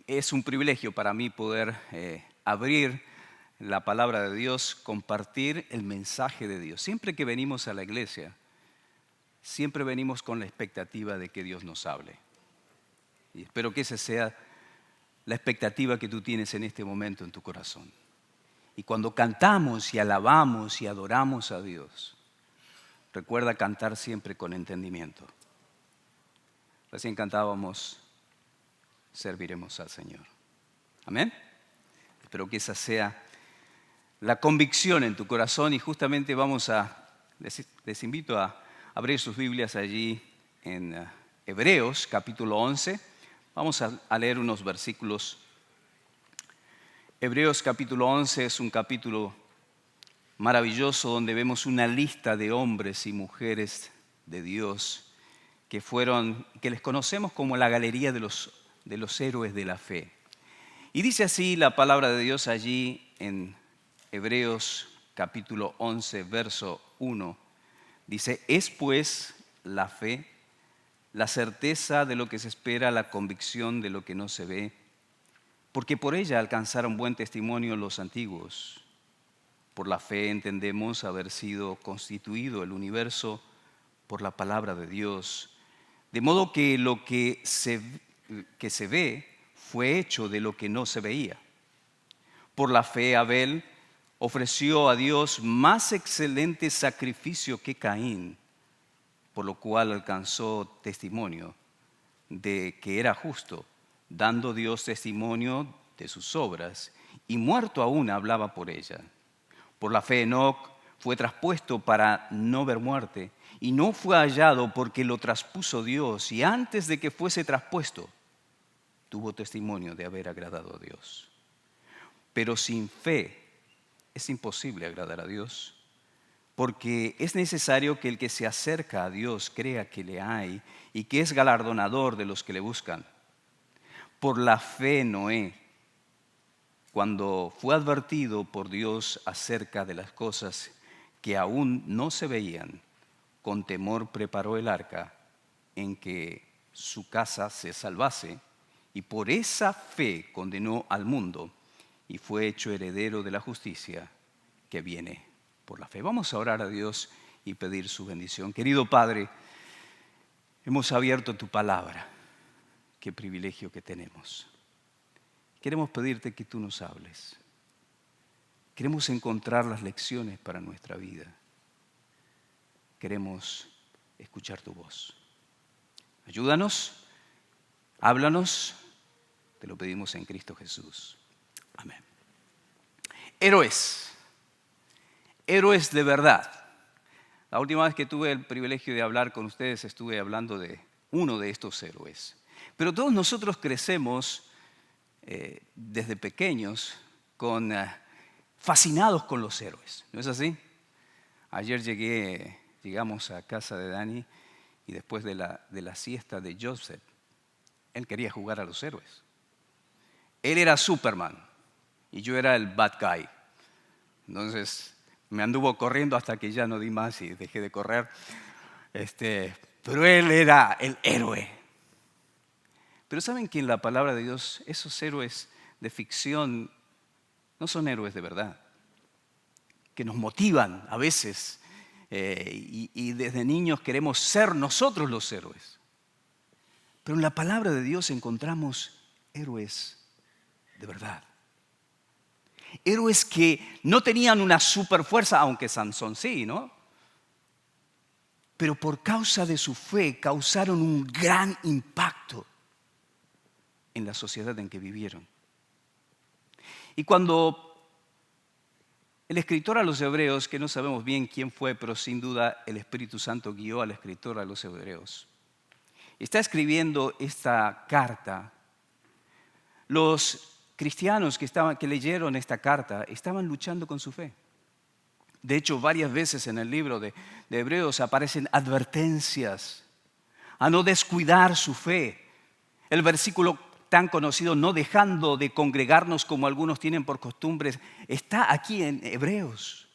Es un privilegio para mí poder abrir la palabra de Dios, compartir el mensaje de Dios. Siempre que venimos a la iglesia, siempre venimos con la expectativa de que Dios nos hable. Y espero que esa sea la expectativa que tú tienes en este momento en tu corazón. Y cuando cantamos y alabamos y adoramos a Dios, recuerda cantar siempre con entendimiento. Recién cantábamos, serviremos al Señor. Amén. Espero que esa sea la convicción en tu corazón y justamente les invito a abrir sus Biblias allí en Hebreos capítulo 11. Vamos a leer unos versículos. Hebreos capítulo 11 es un capítulo maravilloso donde vemos una lista de hombres y mujeres de Dios que les conocemos como la galería de los héroes de la fe. Y dice así la palabra de Dios allí en Hebreos capítulo 11, verso 1. Dice, es pues la fe, la certeza de lo que se espera, la convicción de lo que no se ve, porque por ella alcanzaron buen testimonio los antiguos. Por la fe entendemos haber sido constituido el universo por la palabra de Dios, de modo que lo que se ve fue hecho de lo que no se veía. Por la fe Abel ofreció a Dios más excelente sacrificio que Caín, por lo cual alcanzó testimonio de que era justo, dando Dios testimonio de sus obras, y muerto aún hablaba por ella. Por la fe Enoc fue traspuesto para no ver muerte, y no fue hallado porque lo traspuso Dios, y antes de que fuese traspuesto, tuvo testimonio de haber agradado a Dios. Pero sin fe es imposible agradar a Dios, porque es necesario que el que se acerca a Dios crea que le hay y que es galardonador de los que le buscan. Por la fe Noé, cuando fue advertido por Dios acerca de las cosas que aún no se veían, con temor preparó el arca en que su casa se salvase, y por esa fe condenó al mundo y fue hecho heredero de la justicia que viene por la fe. Vamos a orar a Dios y pedir su bendición. Querido Padre, hemos abierto tu palabra. Qué privilegio que tenemos. Queremos pedirte que tú nos hables. Queremos encontrar las lecciones para nuestra vida. Queremos escuchar tu voz. Ayúdanos, háblanos, te lo pedimos en Cristo Jesús. Amén. Héroes de verdad. La última vez que tuve el privilegio de hablar con ustedes estuve hablando de uno de estos héroes. Pero todos nosotros crecemos desde pequeños fascinados con los héroes, ¿no es así? Ayer llegamos a casa de Dani y después de la siesta de Joseph, él quería jugar a los héroes. Él era Superman y yo era el bad guy. Entonces me anduvo corriendo hasta que ya no di más y dejé de correr. Pero él era el héroe. Pero ¿saben que en la palabra de Dios esos héroes de ficción no son héroes de verdad? Que nos motivan a veces y desde niños queremos ser nosotros los héroes. Pero en la palabra de Dios encontramos héroes de verdad. Héroes que no tenían una super fuerza, aunque Sansón sí, ¿no? Pero por causa de su fe causaron un gran impacto en la sociedad en que vivieron. Y cuando el escritor a los hebreos, que no sabemos bien quién fue, pero sin duda el Espíritu Santo guió al escritor a los hebreos, está escribiendo esta carta, los cristianos que leyeron esta carta estaban luchando con su fe. De hecho, varias veces en el libro de Hebreos aparecen advertencias a no descuidar su fe. El versículo tan conocido, no dejando de congregarnos como algunos tienen por costumbre, está aquí en Hebreos.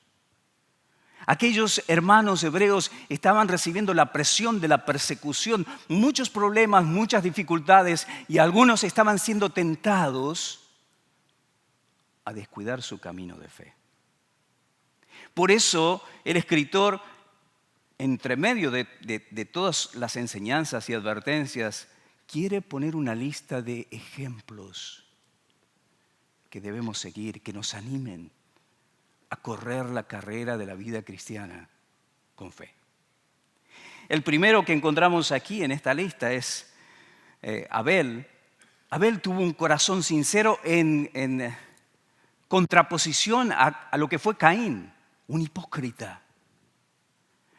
Aquellos hermanos hebreos estaban recibiendo la presión de la persecución, muchos problemas, muchas dificultades, y algunos estaban siendo tentados a descuidar su camino de fe. Por eso el escritor, entre medio de todas las enseñanzas y advertencias, quiere poner una lista de ejemplos que debemos seguir, que nos animen a correr la carrera de la vida cristiana con fe. El primero que encontramos aquí en esta lista es Abel. Abel tuvo un corazón sincero en contraposición a lo que fue Caín, un hipócrita.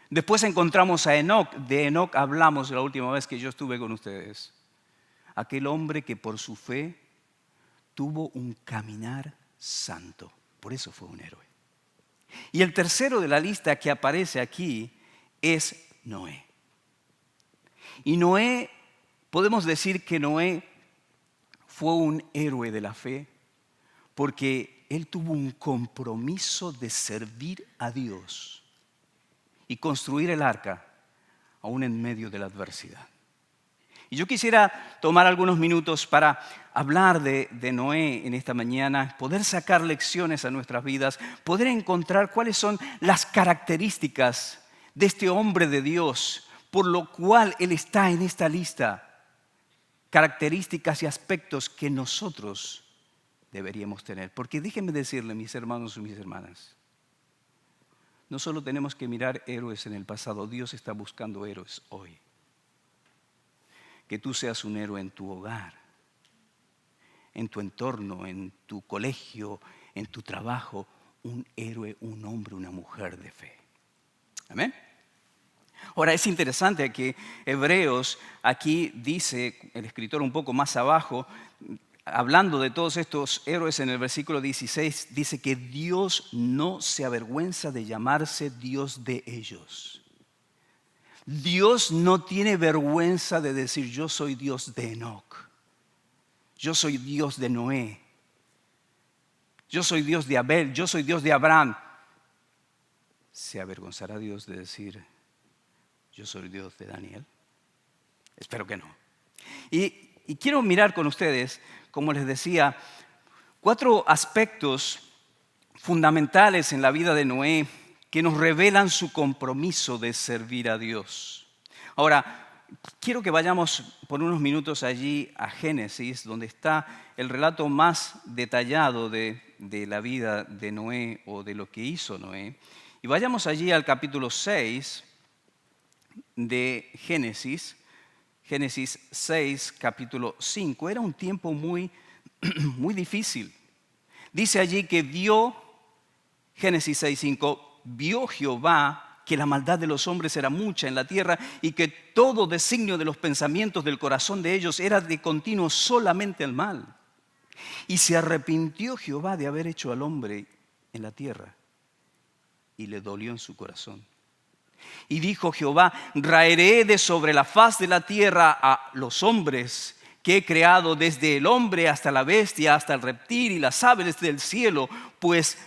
Después encontramos a Enoc. De Enoc hablamos la última vez que yo estuve con ustedes. Aquel hombre que por su fe tuvo un caminar santo. Por eso fue un héroe. Y el tercero de la lista que aparece aquí es Noé. Y Noé, podemos decir que Noé fue un héroe de la fe porque él tuvo un compromiso de servir a Dios y construir el arca aún en medio de la adversidad. Y yo quisiera tomar algunos minutos para hablar de Noé en esta mañana, poder sacar lecciones a nuestras vidas, poder encontrar cuáles son las características de este hombre de Dios, por lo cual él está en esta lista. Características y aspectos que nosotros deberíamos tener. Porque déjenme decirle, mis hermanos y mis hermanas, no solo tenemos que mirar héroes en el pasado, Dios está buscando héroes hoy. Que tú seas un héroe en tu hogar, en tu entorno, en tu colegio, en tu trabajo, un héroe, un hombre, una mujer de fe. Amén. Ahora es interesante que Hebreos aquí dice, el escritor un poco más abajo, hablando de todos estos héroes en el versículo 16, dice que Dios no se avergüenza de llamarse Dios de ellos. Dios no tiene vergüenza de decir yo soy Dios de Enoc, yo soy Dios de Noé, yo soy Dios de Abel, yo soy Dios de Abraham. ¿Se avergonzará Dios de decir yo soy Dios de Daniel? Espero que no. Y quiero mirar con ustedes, como les decía, 4 aspectos fundamentales en la vida de Noé que nos revelan su compromiso de servir a Dios. Ahora, quiero que vayamos por unos minutos allí a Génesis, donde está el relato más detallado de la vida de Noé o de lo que hizo Noé. Y vayamos allí al capítulo 6 de Génesis. Génesis 6, capítulo 5. Era un tiempo muy difícil. Dice allí que Génesis 6, 5, vio Jehová que la maldad de los hombres era mucha en la tierra y que todo designio de los pensamientos del corazón de ellos era de continuo solamente el mal. Y se arrepintió Jehová de haber hecho al hombre en la tierra y le dolió en su corazón. Y dijo Jehová, raeré de sobre la faz de la tierra a los hombres que he creado, desde el hombre hasta la bestia, hasta el reptil y las aves del cielo, pues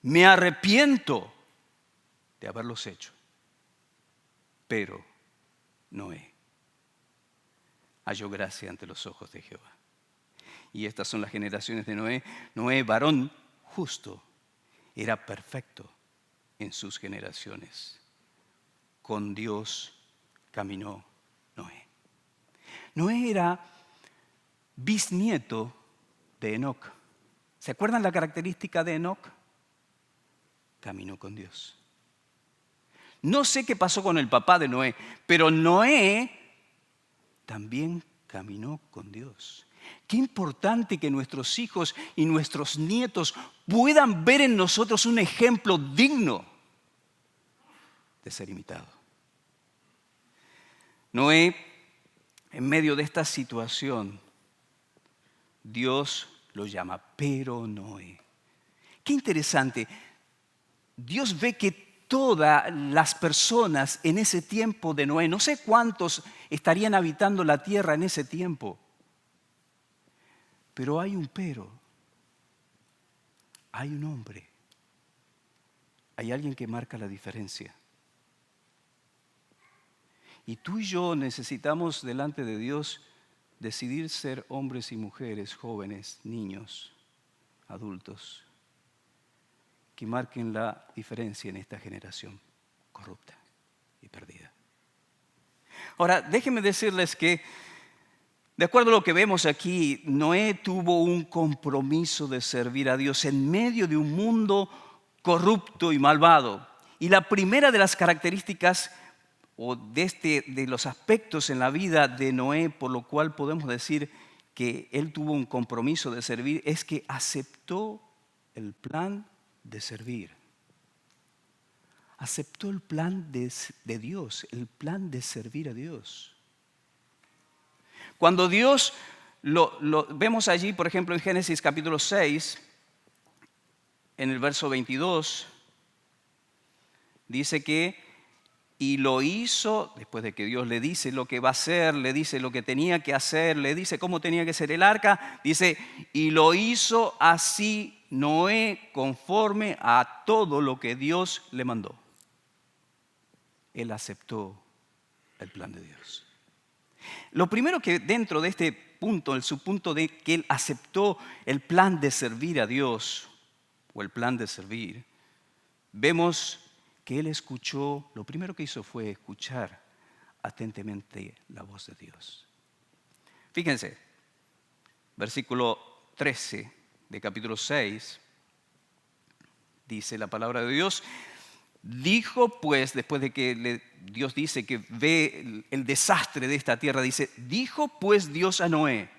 me arrepiento de haberlos hecho. Pero Noé halló gracia ante los ojos de Jehová. Y estas son las generaciones de Noé. Noé, varón justo, era perfecto en sus generaciones. Con Dios caminó Noé. Noé era bisnieto de Enoc. ¿Se acuerdan la característica de Enoc? Caminó con Dios. No sé qué pasó con el papá de Noé, pero Noé también caminó con Dios. Qué importante que nuestros hijos y nuestros nietos puedan ver en nosotros un ejemplo digno de ser imitado. Noé, en medio de esta situación, Dios lo llama, pero Noé. Qué interesante. Dios ve que todas las personas en ese tiempo de Noé, no sé cuántos estarían habitando la tierra en ese tiempo, pero hay un pero, hay un hombre, hay alguien que marca la diferencia. Y tú y yo necesitamos delante de Dios decidir ser hombres y mujeres, jóvenes, niños, adultos, que marquen la diferencia en esta generación corrupta y perdida. Ahora, déjenme decirles que, de acuerdo a lo que vemos aquí, Noé tuvo un compromiso de servir a Dios en medio de un mundo corrupto y malvado. Y la primera de las características o de los aspectos en la vida de Noé, por lo cual podemos decir que él tuvo un compromiso de servir, es que aceptó el plan de servir. Aceptó el plan de Dios, el plan de servir a Dios. Cuando Dios, lo vemos allí, por ejemplo, en Génesis capítulo 6, en el verso 22, dice que, y lo hizo, después de que Dios le dice lo que va a hacer, le dice lo que tenía que hacer, le dice cómo tenía que ser el arca, dice, y lo hizo así Noé conforme a todo lo que Dios le mandó. Él aceptó el plan de Dios. Lo primero que dentro de este punto, el subpunto de que él aceptó el plan de servir a Dios, o el plan de servir, vemos que él escuchó, lo primero que hizo fue escuchar atentamente la voz de Dios. Fíjense, versículo 13 de capítulo 6, dice la palabra de Dios. Dijo pues, después de que Dios dice que ve el desastre de esta tierra, dice, dijo pues Dios a Noé,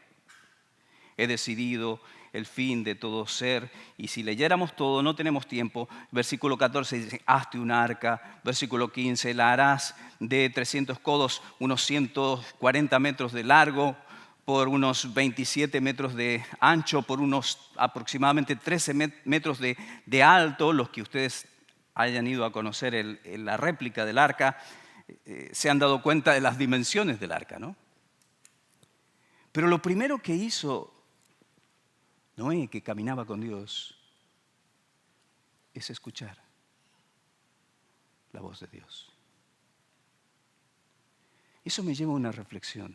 he decidido el fin de todo ser, y si leyéramos todo, no tenemos tiempo. Versículo 14 dice, hazte un arca. Versículo 15, la harás de 300 codos, unos 140 metros de largo, por unos 27 metros de ancho, por unos aproximadamente 13 metros de alto. Los que ustedes hayan ido a conocer la réplica del arca, se han dado cuenta de las dimensiones del arca, ¿no? Pero lo primero que hizo Noé, que caminaba con Dios, es escuchar la voz de Dios. Eso me lleva a una reflexión.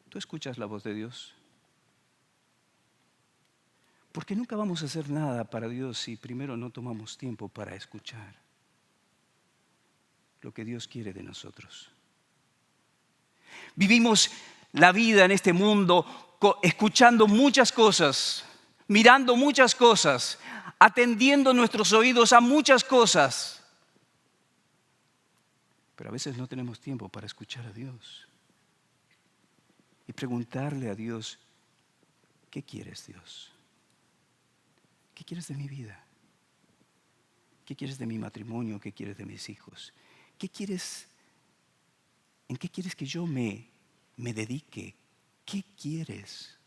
¿Tú escuchas la voz de Dios? Porque nunca vamos a hacer nada para Dios si primero no tomamos tiempo para escuchar lo que Dios quiere de nosotros. Vivimos la vida en este mundo escuchando muchas cosas, mirando muchas cosas, atendiendo nuestros oídos a muchas cosas. Pero a veces no tenemos tiempo para escuchar a Dios y preguntarle a Dios, ¿qué quieres, Dios? ¿Qué quieres de mi vida? ¿Qué quieres de mi matrimonio? ¿Qué quieres de mis hijos? ¿Qué quieres? ¿En qué quieres que yo me dedique? ¿Qué quieres?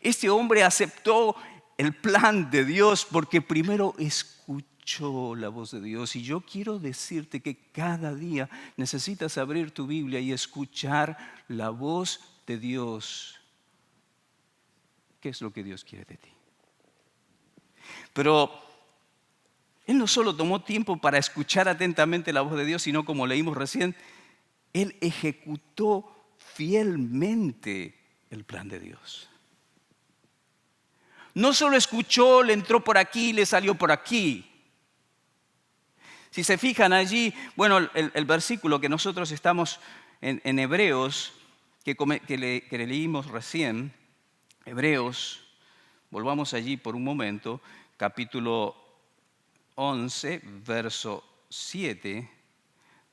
Este hombre aceptó el plan de Dios porque primero escuchó la voz de Dios. Y yo quiero decirte que cada día necesitas abrir tu Biblia y escuchar la voz de Dios. ¿Qué es lo que Dios quiere de ti? Pero él no solo tomó tiempo para escuchar atentamente la voz de Dios, sino, como leímos recién, él ejecutó fielmente el plan de Dios. No solo escuchó, le entró por aquí, le salió por aquí. Si se fijan allí, bueno, el versículo que nosotros estamos en Hebreos, que le leímos recién, Hebreos, volvamos allí por un momento, capítulo 11, verso 7,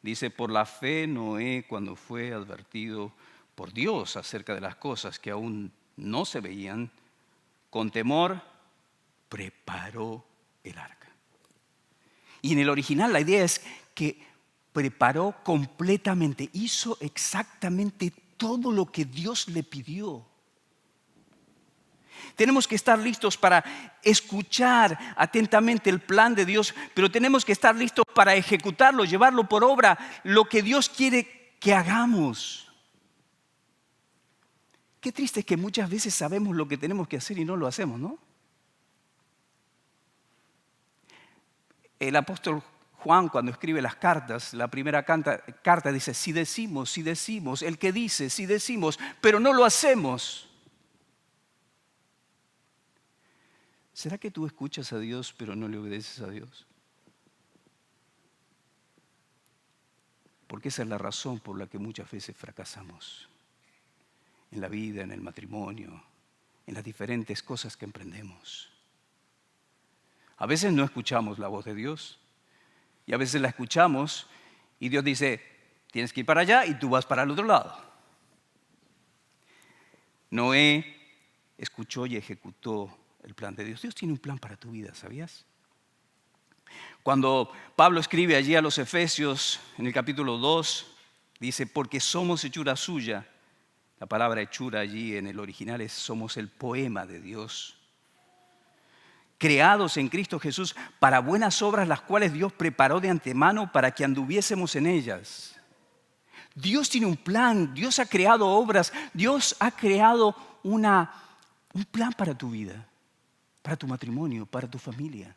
dice, por la fe Noé, cuando fue advertido por Dios acerca de las cosas que aún no se veían, con temor preparó el arca. Y en el original la idea es que preparó completamente, hizo exactamente todo lo que Dios le pidió. Tenemos que estar listos para escuchar atentamente el plan de Dios, pero tenemos que estar listos para ejecutarlo, llevarlo por obra, lo que Dios quiere que hagamos. Qué triste es que muchas veces sabemos lo que tenemos que hacer y no lo hacemos, ¿no? el apóstol Juan, cuando escribe las cartas, la primera carta dice, si decimos, el que dice, si decimos, pero no lo hacemos. ¿Será que tú escuchas a Dios pero no le obedeces a Dios? Porque esa es la razón por la que muchas veces fracasamos en la vida, en el matrimonio, en las diferentes cosas que emprendemos. A veces no escuchamos la voz de Dios y a veces la escuchamos y Dios dice, tienes que ir para allá y tú vas para el otro lado. Noé escuchó y ejecutó el plan de Dios. Dios tiene un plan para tu vida, ¿sabías? Cuando Pablo escribe allí a los Efesios, en el capítulo 2, dice, porque somos hechura suya. La palabra hechura allí en el original es somos el poema de Dios. Creados en Cristo Jesús para buenas obras, las cuales Dios preparó de antemano para que anduviésemos en ellas. Dios tiene un plan, Dios ha creado obras, Dios ha creado un plan para tu vida, para tu matrimonio, para tu familia.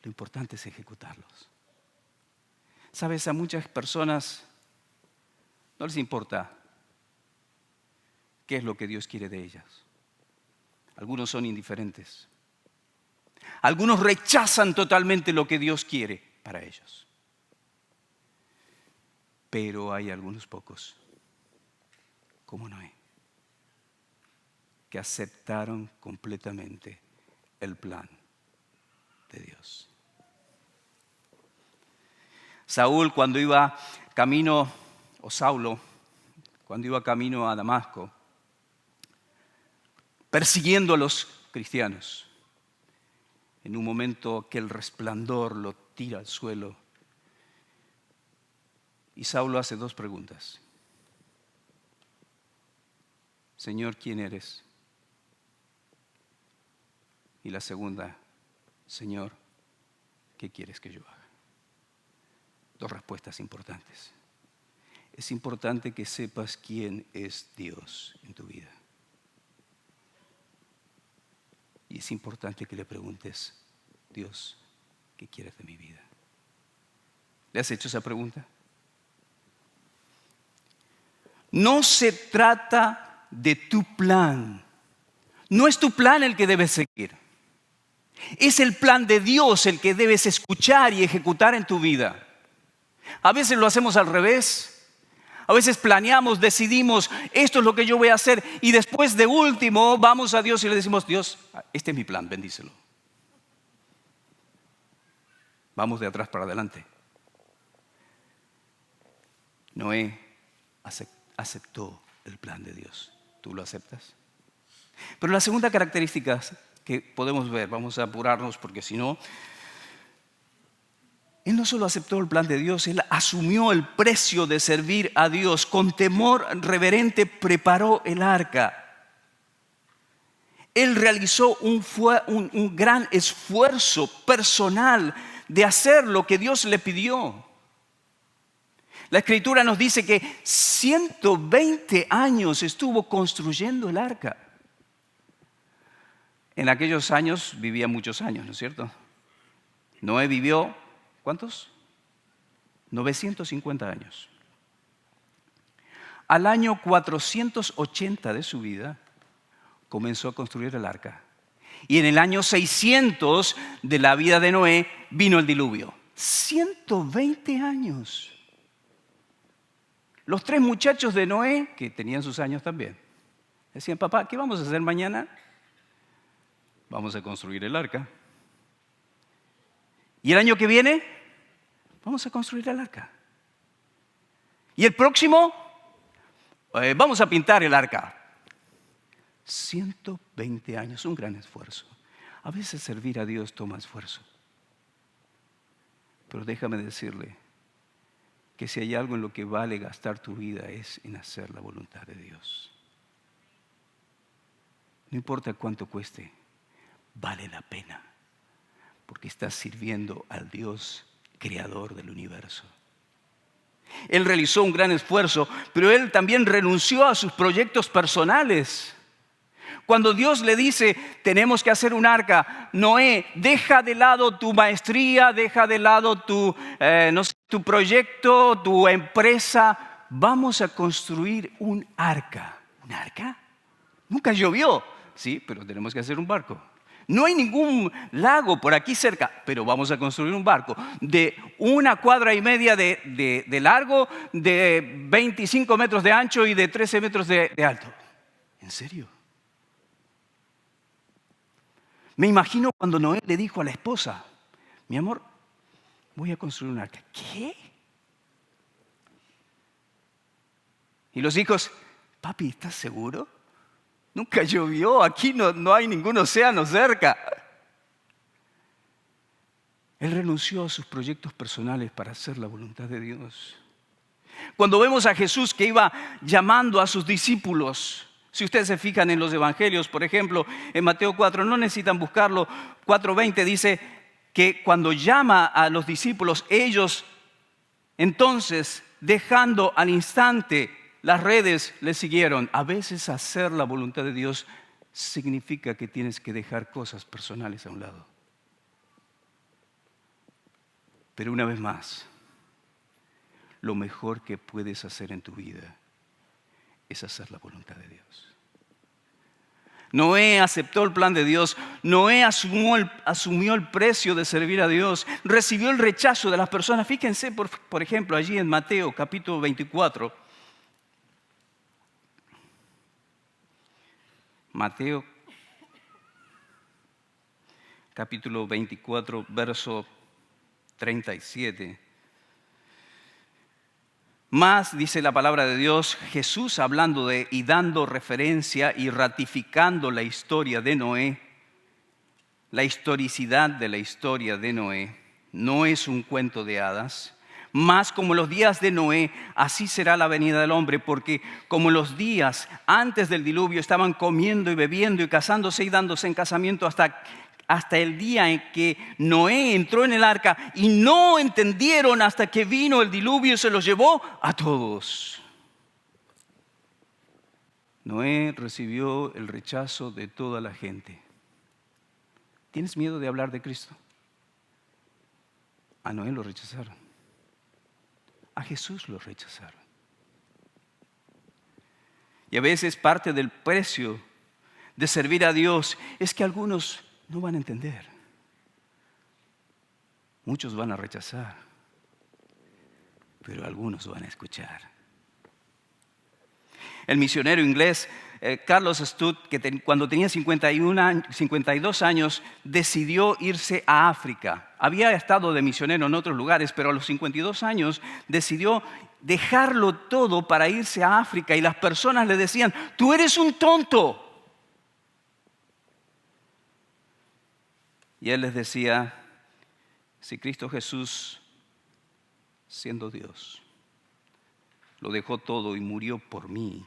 Lo importante es ejecutarlos. Sabes, a muchas personas no les importa qué es lo que Dios quiere de ellas. Algunos son indiferentes. Algunos rechazan totalmente lo que Dios quiere para ellos. Pero hay algunos pocos, como Noé, que aceptaron completamente el plan de Dios. Saulo, cuando iba camino a Damasco, persiguiendo a los cristianos, en un momento aquel resplandor lo tira al suelo y Saulo hace dos preguntas. Señor, ¿quién eres? Y la segunda, Señor, ¿qué quieres que yo haga? Dos respuestas importantes. Es importante que sepas quién es Dios en tu vida. Y es importante que le preguntes, Dios, ¿qué quieres de mi vida? ¿Le has hecho esa pregunta? No se trata de tu plan. No es tu plan el que debes seguir. Es el plan de Dios el que debes escuchar y ejecutar en tu vida. A veces lo hacemos al revés. A veces planeamos, decidimos, esto es lo que yo voy a hacer. Y después de último vamos a Dios y le decimos, Dios, este es mi plan, bendícelo. Vamos de atrás para adelante. Noé aceptó el plan de Dios. ¿Tú lo aceptas? Pero la segunda característica que podemos ver, vamos a apurarnos porque si no, él no solo aceptó el plan de Dios, él asumió el precio de servir a Dios. Con temor reverente preparó el arca. Él realizó un gran esfuerzo personal de hacer lo que Dios le pidió. La Escritura nos dice que 120 años estuvo construyendo el arca. En aquellos años vivía muchos años, ¿no es cierto? Noé vivió, ¿cuántos? 950 años. Al año 480 de su vida comenzó a construir el arca. Y en el año 600 de la vida de Noé vino el diluvio. 120 años. Los tres muchachos de Noé, que tenían sus años también, decían, papá, ¿qué vamos a hacer mañana? Vamos a construir el arca. ¿Y el año que viene? Vamos a construir el arca. ¿Y el próximo? Vamos a pintar el arca. 120 años, un gran esfuerzo. A veces servir a Dios toma esfuerzo. Pero déjame decirle que si hay algo en lo que vale gastar tu vida es en hacer la voluntad de Dios. No importa cuánto cueste, vale la pena, porque estás sirviendo al Dios creador del universo. Él realizó un gran esfuerzo, pero él también renunció a sus proyectos personales. Cuando Dios le dice, tenemos que hacer un arca, Noé, deja de lado tu maestría, deja de lado tu proyecto, tu empresa, vamos a construir un arca. ¿Un arca? Nunca llovió, sí, pero tenemos que hacer un barco. No hay ningún lago por aquí cerca, pero vamos a construir un barco de 1,5 cuadras de largo, de 25 metros de ancho y de 13 metros de alto. ¿En serio? Me imagino cuando Noé le dijo a la esposa, mi amor, voy a construir un arca. ¿Qué? Y los hijos, papi, ¿estás seguro? Nunca llovió, aquí no hay ningún océano cerca. Él renunció a sus proyectos personales para hacer la voluntad de Dios. Cuando vemos a Jesús que iba llamando a sus discípulos, si ustedes se fijan en los evangelios, por ejemplo, en Mateo 4, no necesitan buscarlo, 4:20 dice que cuando llama a los discípulos, ellos entonces, dejando al instante las redes, le siguieron. A veces hacer la voluntad de Dios significa que tienes que dejar cosas personales a un lado. Pero una vez más, lo mejor que puedes hacer en tu vida es hacer la voluntad de Dios. Noé aceptó el plan de Dios. Noé asumió el precio de servir a Dios. Recibió el rechazo de las personas. Fíjense, por ejemplo, allí en Mateo capítulo 24. Mateo capítulo 24, verso 37. Más, dice la palabra de Dios, Jesús hablando y dando referencia y ratificando la historia de Noé, la historicidad de la historia de Noé, no es un cuento de hadas. Más como los días de Noé, así será la venida del hombre, porque como los días antes del diluvio estaban comiendo y bebiendo y casándose y dándose en casamiento hasta el día en que Noé entró en el arca y no entendieron hasta que vino el diluvio y se los llevó a todos. Noé recibió el rechazo de toda la gente. ¿Tienes miedo de hablar de Cristo? A Noé lo rechazaron. A Jesús lo rechazaron. Y a veces parte del precio de servir a Dios es que algunos no van a entender. Muchos van a rechazar, pero algunos van a escuchar. El misionero inglés Carlos Stott, que cuando tenía 52 años, decidió irse a África. Había estado de misionero en otros lugares, pero a los 52 años decidió dejarlo todo para irse a África. Y las personas le decían, tú eres un tonto. Y él les decía, si Cristo Jesús, siendo Dios, lo dejó todo y murió por mí,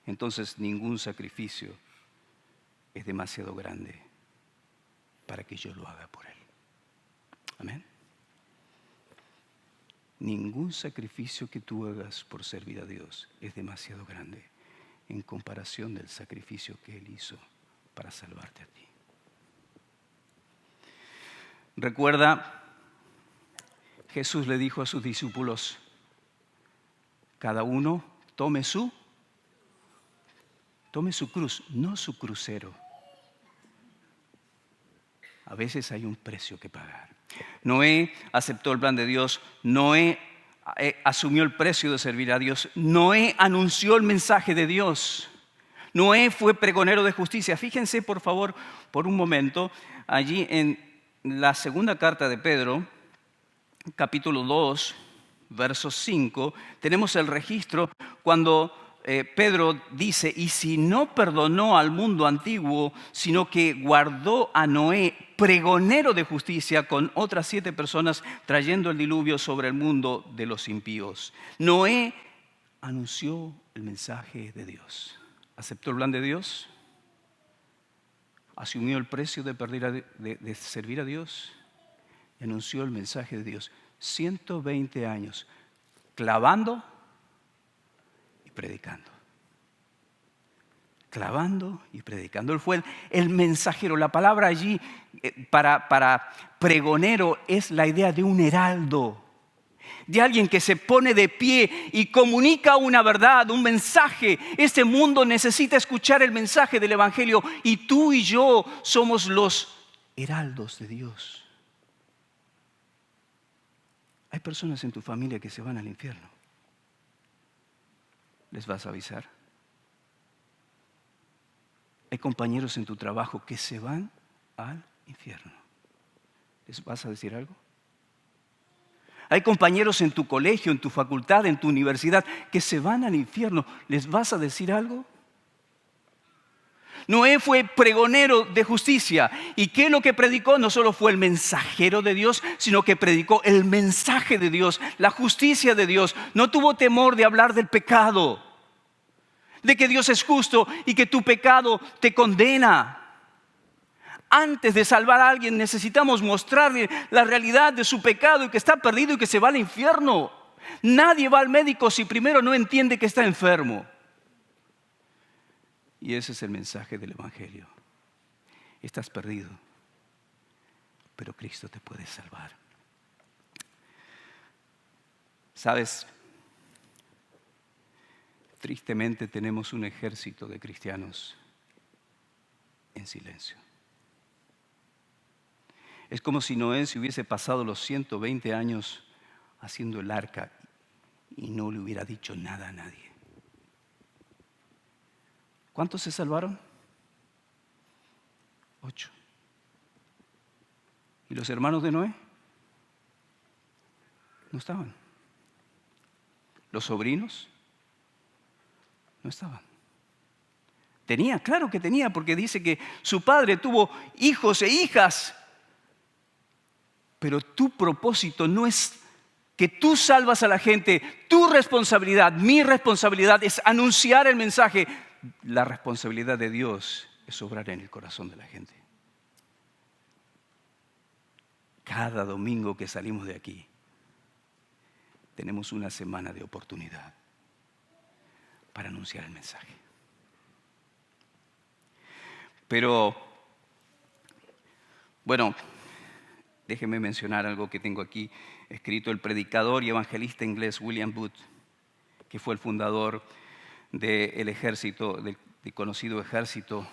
entonces ningún sacrificio es demasiado grande para que yo lo haga por Él. Amén. Ningún sacrificio que tú hagas por servir a Dios es demasiado grande en comparación del sacrificio que Él hizo para salvarte a ti. Recuerda, Jesús le dijo a sus discípulos, cada uno tome su cruz, no su crucero. A veces hay un precio que pagar. Noé aceptó el plan de Dios. Noé asumió el precio de servir a Dios. Noé anunció el mensaje de Dios. Noé fue pregonero de justicia. Fíjense, por favor, por un momento, allí en la segunda carta de Pedro, capítulo 2, verso 5, tenemos el registro cuando Pedro dice, y si no perdonó al mundo antiguo, sino que guardó a Noé, pregonero de justicia, con otras 7 personas, trayendo el diluvio sobre el mundo de los impíos. Noé anunció el mensaje de Dios. ¿Aceptó el plan de Dios? ¿Asumió el precio de servir a Dios? Y anunció el mensaje de Dios. 120 años clavando y predicando. clavando y predicando. Él fue el mensajero. La palabra allí para pregonero es la idea de un heraldo, de alguien que se pone de pie y comunica una verdad, un mensaje. Este mundo necesita escuchar el mensaje del Evangelio y tú y yo somos los heraldos de Dios. Hay personas en tu familia que se van al infierno. ¿Les vas a avisar? Hay compañeros en tu trabajo que se van al infierno. ¿Les vas a decir algo? Hay compañeros en tu colegio, en tu facultad, en tu universidad que se van al infierno. ¿Les vas a decir algo? Noé fue pregonero de justicia. ¿Y qué es lo que predicó? No solo fue el mensajero de Dios, sino que predicó el mensaje de Dios, la justicia de Dios. No tuvo temor de hablar del pecado, de que Dios es justo y que tu pecado te condena. Antes de salvar a alguien necesitamos mostrarle la realidad de su pecado y que está perdido y que se va al infierno. Nadie va al médico si primero no entiende que está enfermo. Y ese es el mensaje del Evangelio. Estás perdido, pero Cristo te puede salvar. ¿Sabes? Tristemente tenemos un ejército de cristianos en silencio. Es como si Noé se hubiese pasado los 120 años haciendo el arca y no le hubiera dicho nada a nadie. ¿Cuántos se salvaron? 8. ¿Y los hermanos de Noé? No estaban. ¿Los sobrinos? No estaban. Tenía, claro que tenía, porque dice que su padre tuvo hijos e hijas. Pero tu propósito no es que tú salvas a la gente. Tu responsabilidad, mi responsabilidad es anunciar el mensaje. La responsabilidad de Dios es obrar en el corazón de la gente. Cada domingo que salimos de aquí, tenemos una semana de oportunidad para anunciar el mensaje. Pero, bueno, déjeme mencionar algo que tengo aquí escrito. El predicador y evangelista inglés William Booth, que fue el fundador del ejército, del conocido ejército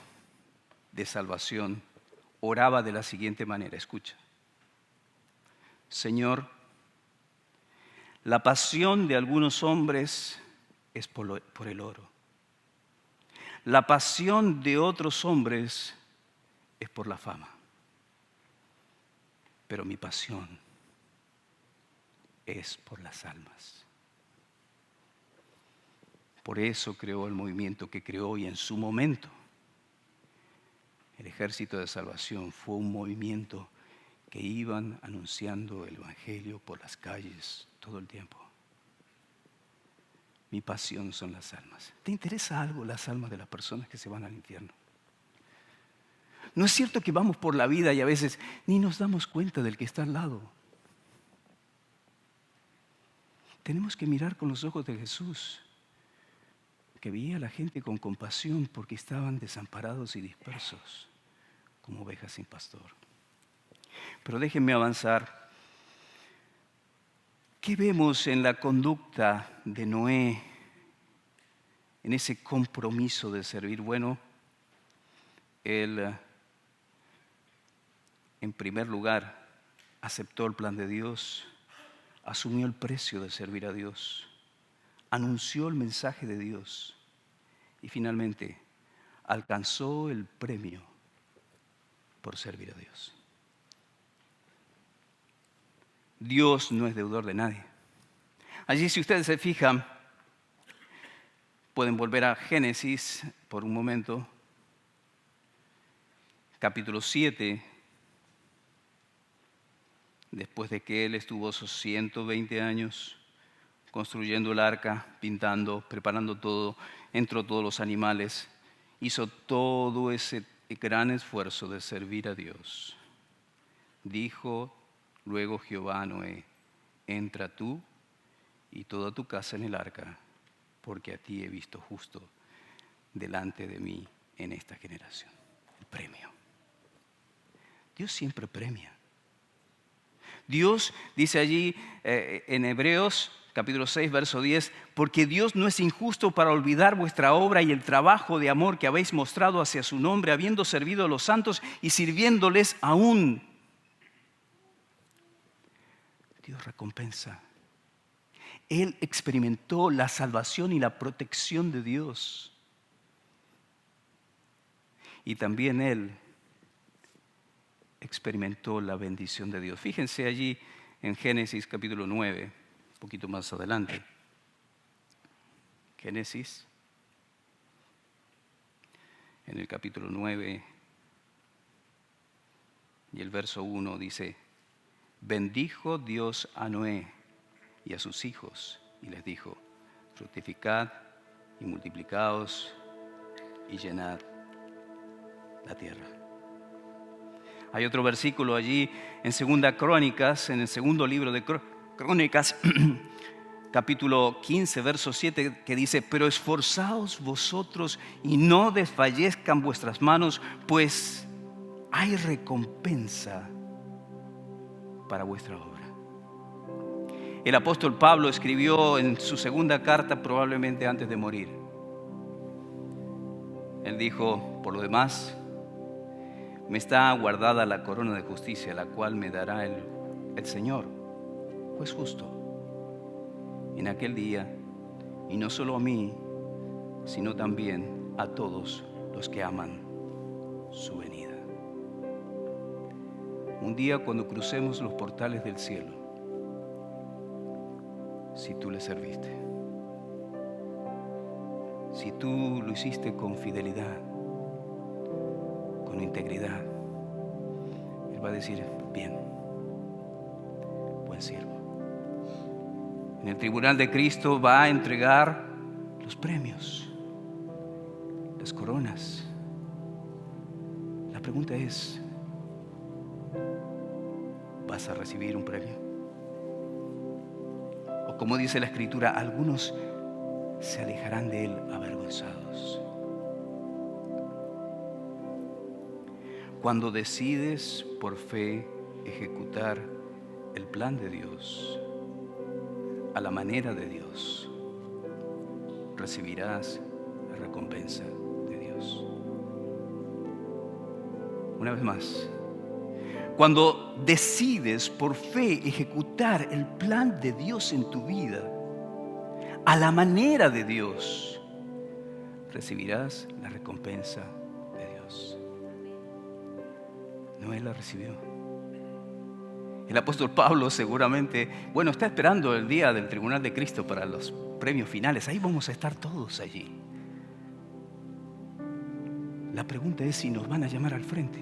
de salvación, oraba de la siguiente manera. Escucha. Señor, la pasión de algunos hombres es por el oro. La pasión de otros hombres es por la fama. Pero mi pasión es por las almas. Por eso creó el movimiento que creó y en su momento el Ejército de Salvación fue un movimiento que iban anunciando el Evangelio por las calles todo el tiempo. Mi pasión son las almas. ¿Te interesa algo las almas de las personas que se van al infierno? ¿No es cierto que vamos por la vida y a veces ni nos damos cuenta del que está al lado? Tenemos que mirar con los ojos de Jesús, que veía a la gente con compasión porque estaban desamparados y dispersos como ovejas sin pastor. Pero déjenme avanzar. ¿Qué vemos en la conducta de Noé, en ese compromiso de servir? Bueno, él, en primer lugar, aceptó el plan de Dios, asumió el precio de servir a Dios, anunció el mensaje de Dios y finalmente alcanzó el premio por servir a Dios. Dios no es deudor de nadie. Allí, si ustedes se fijan, pueden volver a Génesis por un momento, capítulo 7. Después de que él estuvo esos 120 años construyendo el arca, pintando, preparando todo, entró todos los animales, hizo todo ese gran esfuerzo de servir a Dios. Dijo luego Jehová a Noé: entra tú y toda tu casa en el arca, porque a ti he visto justo delante de mí en esta generación. El premio. Dios siempre premia. Dios dice allí en Hebreos capítulo 6, verso 10, porque Dios no es injusto para olvidar vuestra obra y el trabajo de amor que habéis mostrado hacia su nombre, habiendo servido a los santos y sirviéndoles aún. Dios recompensa. Él experimentó la salvación y la protección de Dios. Y también Él experimentó la bendición de Dios. Fíjense allí en Génesis capítulo 9, un poquito más adelante. Génesis, en el capítulo 9 y el verso 1 dice, bendijo Dios a Noé y a sus hijos y les dijo, fructificad y multiplicaos y llenad la tierra. Hay otro versículo allí en Segunda Crónicas, en el segundo libro de Crónicas, capítulo 15, verso 7, que dice, pero esforzaos vosotros y no desfallezcan vuestras manos, pues hay recompensa para vuestra obra. El apóstol Pablo escribió en su segunda carta, probablemente antes de morir. Él dijo, por lo demás, me está guardada la corona de justicia, la cual me dará el Señor, juez justo, en aquel día, y no solo a mí, sino también a todos los que aman su venida. Un día cuando crucemos los portales del cielo, si tú le serviste, si tú lo hiciste con fidelidad, con integridad, Él va a decir, bien, buen siervo. En el tribunal de Cristo va a entregar los premios, las coronas. La pregunta es, ¿vas a recibir un premio? O como dice la Escritura, algunos se alejarán de Él avergonzados. Cuando decides por fe ejecutar el plan de Dios, a la manera de Dios, recibirás la recompensa de Dios. Una vez más, cuando decides por fe ejecutar el plan de Dios en tu vida, a la manera de Dios, recibirás la recompensa de Dios. Noé la recibió. El apóstol Pablo seguramente, está esperando el día del tribunal de Cristo para los premios finales. Ahí vamos a estar todos allí. La pregunta es si nos van a llamar al frente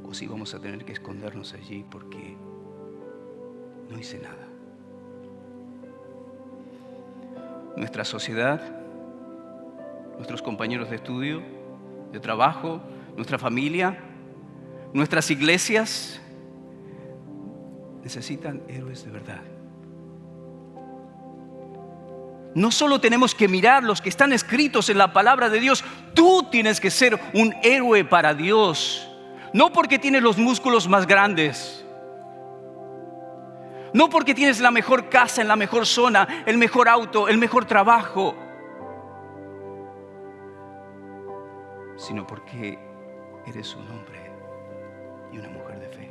o si vamos a tener que escondernos allí porque no hice nada. Nuestra sociedad, nuestros compañeros de estudio, de trabajo, nuestra familia, nuestras iglesias necesitan héroes de verdad. No solo tenemos que mirar los que están escritos en la palabra de Dios, tú tienes que ser un héroe para Dios. No porque tienes los músculos más grandes, no porque tienes la mejor casa en la mejor zona, el mejor auto, el mejor trabajo, sino porque eres un hombre y una mujer de fe.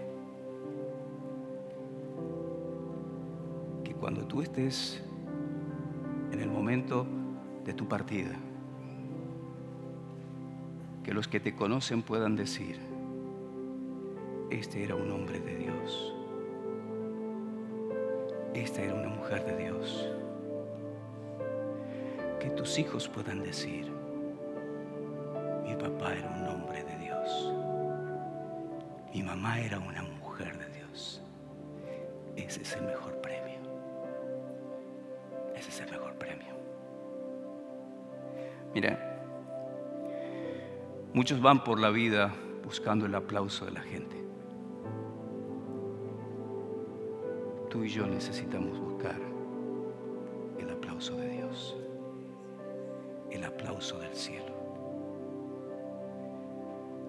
Que cuando tú estés en el momento de tu partida, que los que te conocen puedan decir, este era un hombre de Dios, esta era una mujer de Dios. Que tus hijos puedan decir, mi papá era un hombre de Dios, mi mamá era una mujer de Dios. Ese es el mejor premio. Ese es el mejor premio. Mira, muchos van por la vida buscando el aplauso de la gente. Tú y yo necesitamos buscar el aplauso de Dios. Dios, el aplauso del cielo.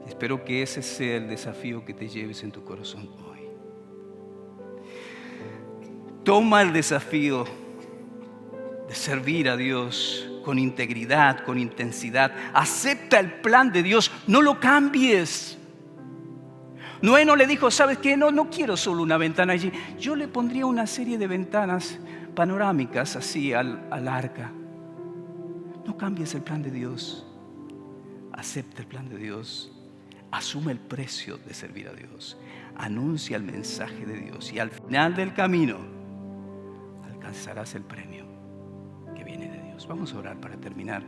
Espero que ese sea el desafío que te lleves en tu corazón hoy. Toma el desafío de servir a Dios con integridad, con intensidad. Acepta el plan de Dios, no lo cambies. Noé no le dijo, ¿sabes qué? No quiero solo una ventana allí. Yo le pondría una serie de ventanas panorámicas así al arca. No cambies el plan de Dios. Acepta el plan de Dios. Asume el precio de servir a Dios. Anuncia el mensaje de Dios. Y al final del camino alcanzarás el premio que viene de Dios. Vamos a orar para terminar.